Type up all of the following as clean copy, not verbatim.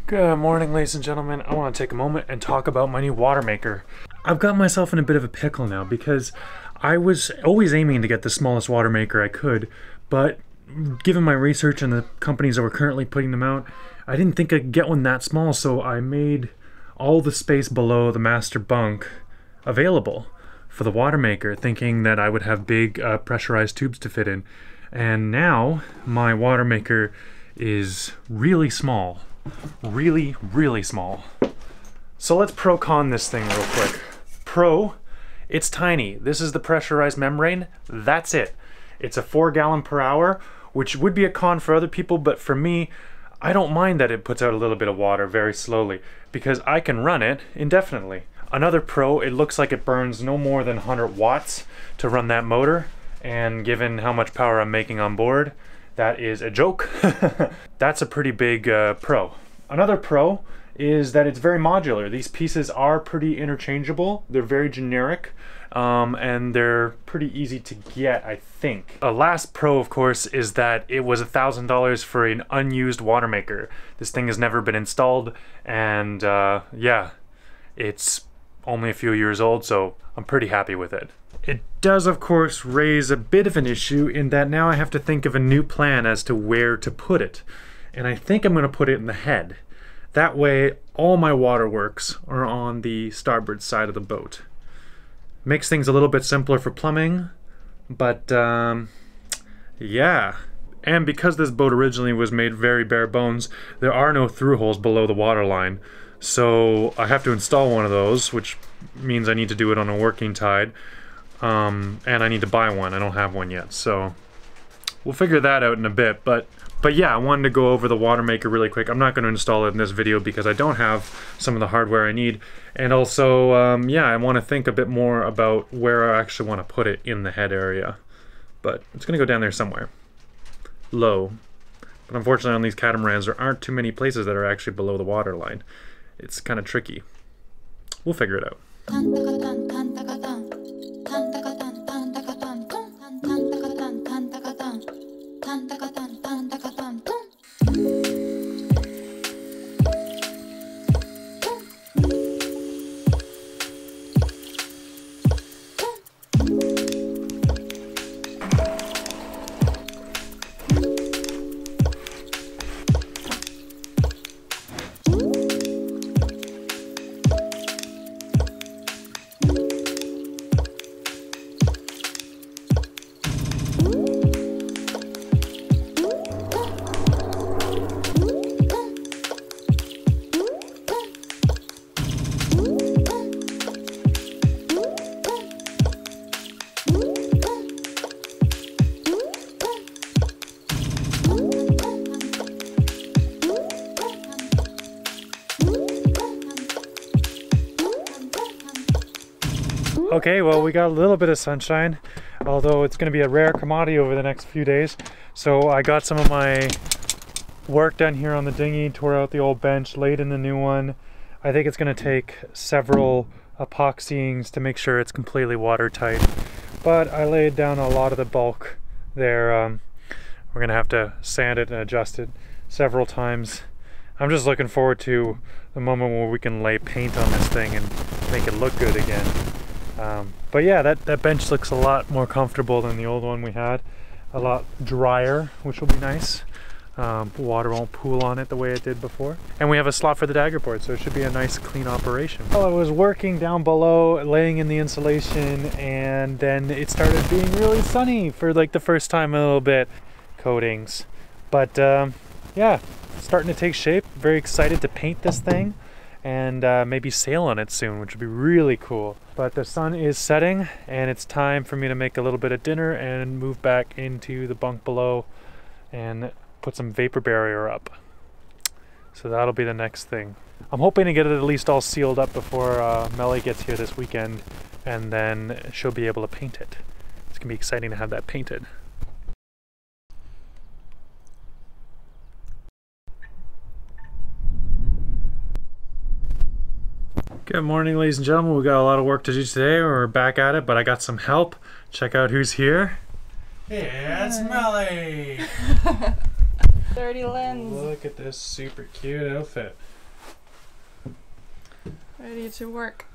Good morning, ladies and gentlemen. I want to take a moment and talk about my new water maker. I've got myself in a bit of a pickle now because I was always aiming to get the smallest water maker I could, but given my research and the companies that were currently putting them out, I didn't think I could get one that small, so I made all the space below the master bunk available for the water maker, thinking that I would have big pressurized tubes to fit in. And now my water maker is really small. Really small. So let's pro-con this thing real quick. Pro, it's tiny. This is the pressurized membrane. That's it. It's a 4 gallon per hour, which would be a con for other people, but for me, I don't mind that it puts out a little bit of water very slowly because I can run it indefinitely. Another pro, it looks like it burns no more than 100 watts to run that motor, and given how much power I'm making on board, that is a joke. That's a pretty big pro. Another pro is that it's very modular. These pieces are pretty interchangeable. They're very generic, and they're pretty easy to get, I think. A last pro, of course, is that it was $1,000 for an unused water maker. This thing has never been installed, and yeah, it's only a few years old, so I'm pretty happy with it. It does, of course, raise a bit of an issue in that now I have to think of a new plan as to where to put it. And I think I'm going to put it in the head. That way, all my waterworks are on the starboard side of the boat. Makes things a little bit simpler for plumbing, but yeah. And because this boat originally was made very bare bones, there are no through holes below the waterline. So I have to install one of those, which means I need to do it on a working tide. And I need to buy one. I don't have one yet, so we'll figure that out in a bit. But yeah, I wanted to go over the water maker really quick. I'm not going to install it in this video because I don't have some of the hardware I need, and also yeah, I want to think a bit more about where I actually want to put it in the head area. But it's going to go down there somewhere low, but unfortunately on these catamarans there aren't too many places that are actually below the water line. It's kind of tricky. We'll figure it out. Okay, well, we got a little bit of sunshine, although it's going to be a rare commodity over the next few days. So I got some of my work done here on the dinghy, tore out the old bench, laid in the new one. I think it's going to take several epoxyings to make sure it's completely watertight. But I laid down a lot of the bulk there. We're going to have to sand it and adjust it several times. I'm just looking forward to the moment where we can lay paint on this thing and make it look good again. But yeah, that bench looks a lot more comfortable than the old one we had. A lot drier, which will be nice. Water won't pool on it the way it did before. And we have a slot for the dagger board, so it should be a nice clean operation. Well, I was working down below, laying in the insulation, and then it started being really sunny for like the first time in a little bit. Coatings. But yeah, starting to take shape. Very excited to paint this thing and maybe sail on it soon, which would be really cool. But the sun is setting and it's time for me to make a little bit of dinner and move back into the bunk below and put some vapor barrier up. So that'll be the next thing. I'm hoping to get it at least all sealed up before Melly gets here this weekend, and then she'll be able to paint it. It's gonna be exciting to have that painted. Good morning, ladies and gentlemen. We got a lot of work to do today. We're back at it, but I got some help. Check out who's here. It's Melly! Dirty lens. Look at this super cute outfit. Ready to work.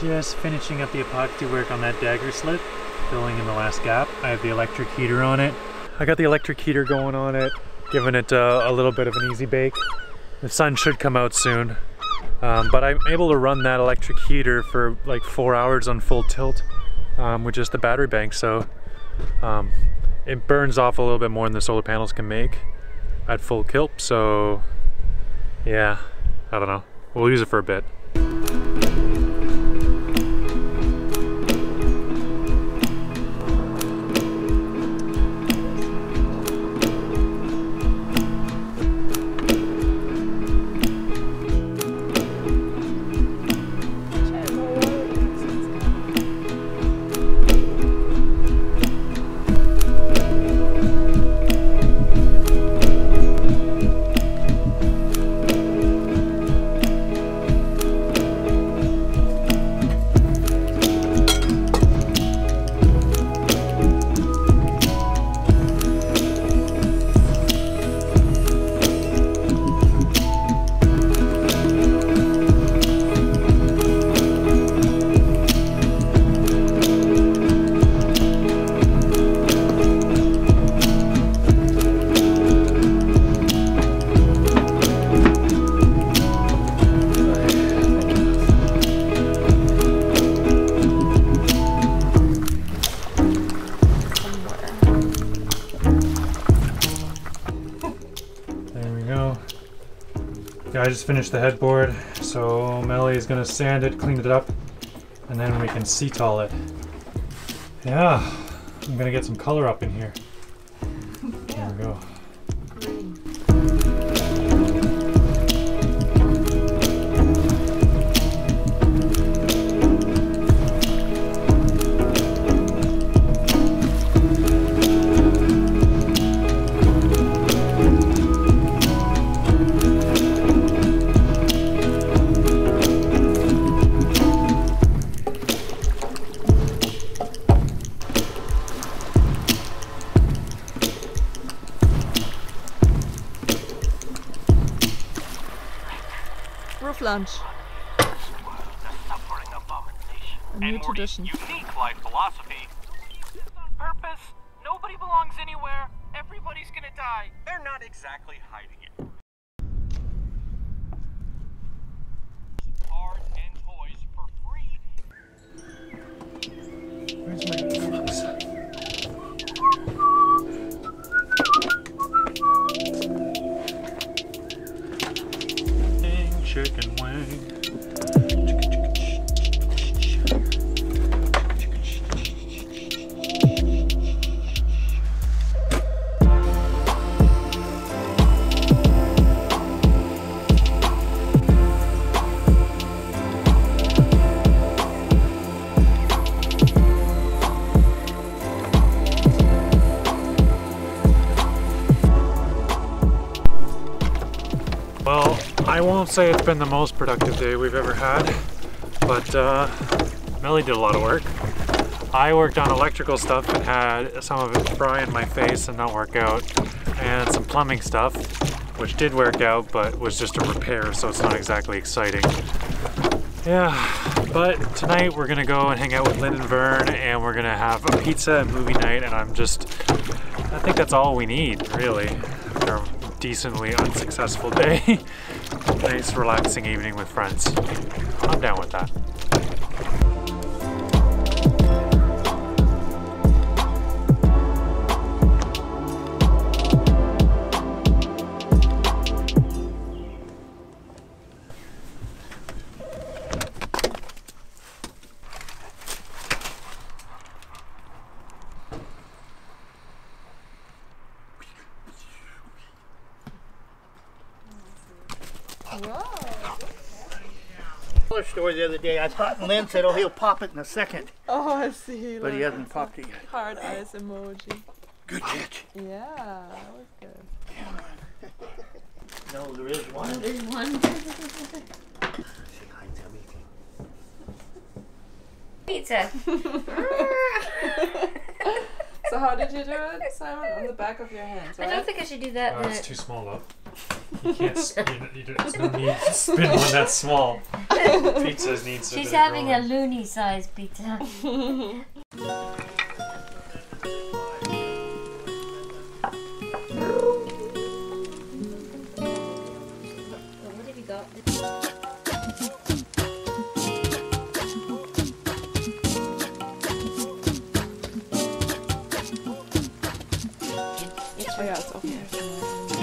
Just finishing up the epoxy work on that dagger slit, filling in the last gap. I have the electric heater on it. I got the electric heater going on it, giving it a little bit of an easy bake. The sun should come out soon, but I'm able to run that electric heater for like 4 hours on full tilt with just the battery bank, so it burns off a little bit more than the solar panels can make at full kilt, so yeah, I don't know. We'll use it for a bit. I just finished the headboard, so Melly is gonna sand it, clean it up, and then we can seatall it. Yeah, I'm gonna get some color up in here. There we go. Roof lunch. A new tradition. Unique life philosophy. Purpose. Nobody belongs anywhere. Everybody's gonna die. They're not exactly hiding it. Cars and toys for free. Where's my gloves? Chicken wing. Well, I won't say it's been the most productive day we've ever had, but Melly did a lot of work. I worked on electrical stuff and had some of it fry in my face and not work out, and some plumbing stuff, which did work out, but was just a repair, so it's not exactly exciting. Yeah, but tonight we're gonna go and hang out with Lynn and Vern, and we're gonna have a pizza and movie night, and I think that's all we need, really, after a decently unsuccessful day. Nice relaxing evening with friends. I'm down with that. Story the other day. I thought Lynn said, "Oh, he'll pop it in a second." Oh, I see. But he hasn't popped it yet. Hard eyes emoji. Good catch. Yeah, that was good. No, there is one. There's one. She hides everything. Pizza. So how did you do it, Simon? On the back of your hands, right? I don't think I should do that. It's too small though. You can't spin. There's no need to spin one that small. Pizzas need some. She's having a loony sized pizza. What have you got? Oh yeah, it's open.